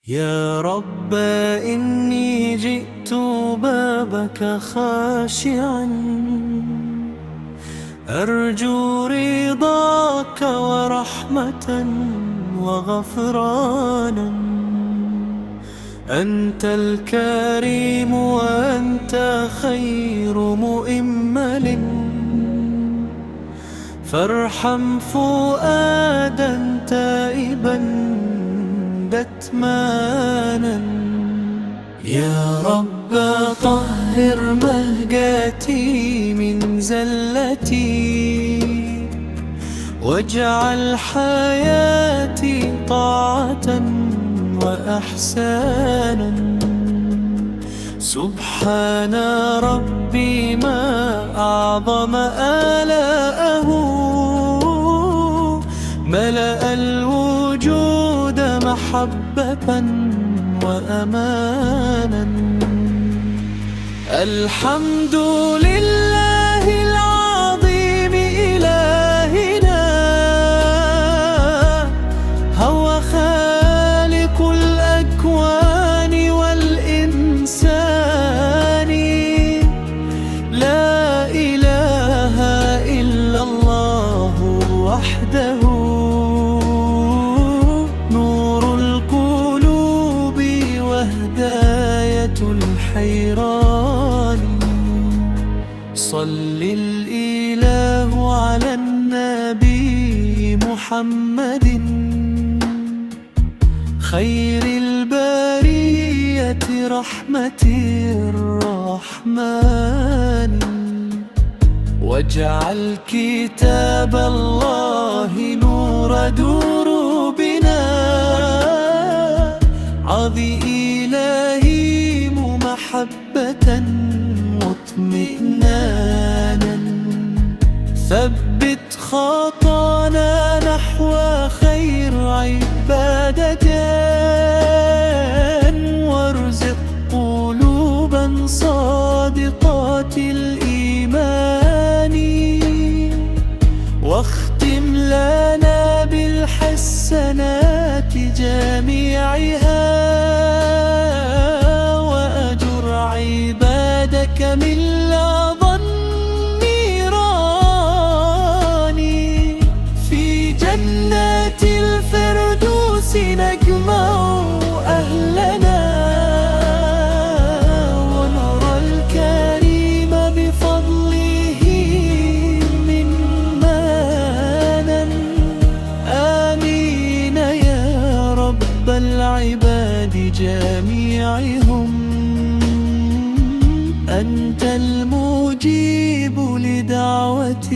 يا رب إني جئت بابك خاشعا أرجو رضاك ورحمة وغفرانا. أنت الكريم وأنت خير مؤمل، فارحم فؤادا تائبا دتمانا. يا رب طهر مهجتي من زلتي، واجعل حياتي طاعة وإحسانا. سبحان ربي ما أعظم آلاءه، ملأ الوجود محبة وأمانا. الحمد لله العظيم إلهنا، هو خالق الأكوان والإنسان. لا إله إلا الله وحده، هداية الحيران. صل الإله على النبي محمد، خير البرية رحمة الرحمن. واجعل كتاب الله نور دروبنا، عظي إلهي محبة واطمئنانا. ثبت خطانا نحو خير عبادة، وارزق قلوبا صادقات الإيمان. واختم لنا بالحسنات جميعها، عبادك من لظى النيران. في جنات الفردوس نجمع أهلنا، ونرى الكريم بفضله منا. آمين يا رب العباد جميعهم. أنت المجيب لدعوة